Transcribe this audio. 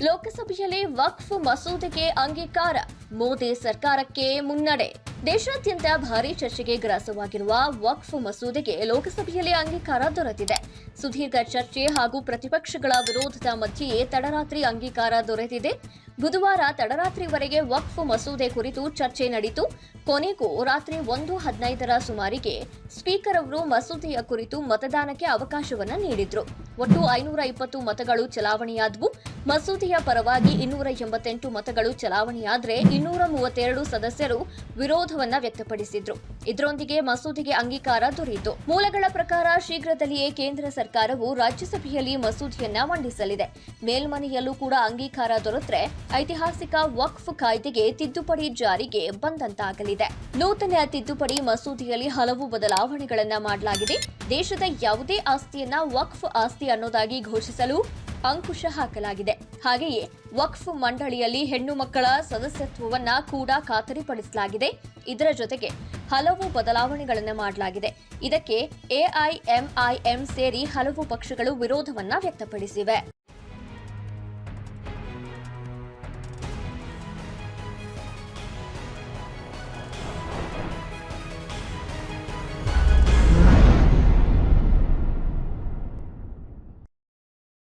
ಲೋಕಸಭೆಯಲ್ಲಿ ವಕ್ಫ್ ಮಸೂದೆಗೆ ಅಂಗೀಕಾರ, ಮೋದಿ ಸರ್ಕಾರಕ್ಕೆ ಮುನ್ನಡೆ. ದೇಶಾದ್ಯಂತ ಭಾರೀ ಚರ್ಚೆಗೆ ಗ್ರಾಸವಾಗಿರುವ ವಕ್ಫ್ ಮಸೂದೆಗೆ ಲೋಕಸಭೆಯಲ್ಲಿ ಅಂಗೀಕಾರ ದೊರೆತಿದೆ. ಸುದೀರ್ಘ ಚರ್ಚೆ ಹಾಗೂ ಪ್ರತಿಪಕ್ಷಗಳ ವಿರೋಧದ ಮಧ್ಯೆಯೇ ತಡರಾತ್ರಿ ಅಂಗೀಕಾರ ದೊರೆತಿದೆ. ಬುಧವಾರ ತಡರಾತ್ರಿವರೆಗೆ ವಕ್ಫ್ ಮಸೂದೆ ಕುರಿತು ಚರ್ಚೆ ನಡೆಯಿತು. ಕೊನೆಗೂ ರಾತ್ರಿ 1:15ರ ಸುಮಾರಿಗೆ ಸ್ಪೀಕರ್ ಅವರು ಮಸೂದೆಯ ಕುರಿತು ಮತದಾನಕ್ಕೆ ಅವಕಾಶವನ್ನು ನೀಡಿದ್ರು. ಒಟ್ಟು 520 ಮತಗಳು ಚಲಾವಣೆಯಾದವು. ಮಸೂದೆಯ ಪರವಾಗಿ 288 ಮತಗಳು ಚಲಾವಣೆಯಾದರೆ 232 ಸದಸ್ಯರು ವಿರೋಧವನ್ನ ವ್ಯಕ್ತಪಡಿಸಿದ್ರು. ಇದರೊಂದಿಗೆ ಮಸೂದೆಗೆ ಅಂಗೀಕಾರ ದೊರೆಯಿತು. ಮೂಲಗಳ ಪ್ರಕಾರ ಶೀಘ್ರದಲ್ಲಿಯೇ ಕೇಂದ್ರ ಸರ್ಕಾರವು ರಾಜ್ಯಸಭೆಯಲ್ಲಿ ಮಸೂದೆಯನ್ನ ಮಂಡಿಸಲಿದೆ. ಮೇಲ್ಮನೆಯಲ್ಲೂ ಕೂಡ ಅಂಗೀಕಾರ ದೊರೆತರೆ ಐತಿಹಾಸಿಕ ವಕ್ಫ್ ಕಾಯ್ದೆಗೆ ತಿದ್ದುಪಡಿ ಜಾರಿಗೆ ಬಂದಂತಾಗಲಿದೆ. ನೂತನ ತಿದ್ದುಪಡಿ ಮಸೂದೆಯಲ್ಲಿ ಹಲವು ಬದಲಾವಣೆಗಳನ್ನ ಮಾಡಲಾಗಿದೆ. ದೇಶದ ಯಾವುದೇ ಆಸ್ತಿಯನ್ನ ವಕ್ಫ್ ಆಸ್ತಿ ಅನ್ನೋದಾಗಿ ಘೋಷಿಸಲು ಅಂಕುಶ ಹಾಕಲಾಗಿದೆ. ಹಾಗೆಯೇ ವಕ್ಫ್ ಮಂಡಳಿಯಲ್ಲಿ ಹೆಣ್ಣು ಮಕ್ಕಳ ಸದಸ್ಯತ್ವವನ್ನ ಕೂಡ ಖಾತರಿಪಡಿಸಲಾಗಿದೆ. ಇದರ ಜೊತೆಗೆ ಹಲವು ಬದಲಾವಣೆಗಳನ್ನು ಮಾಡಲಾಗಿದೆ. ಇದಕ್ಕೆ ಎಐಎಂಐಎಂ ಸೇರಿ ಹಲವು ಪಕ್ಷಗಳು ವಿರೋಧವನ್ನ ವ್ಯಕ್ತಪಡಿಸಿವೆ.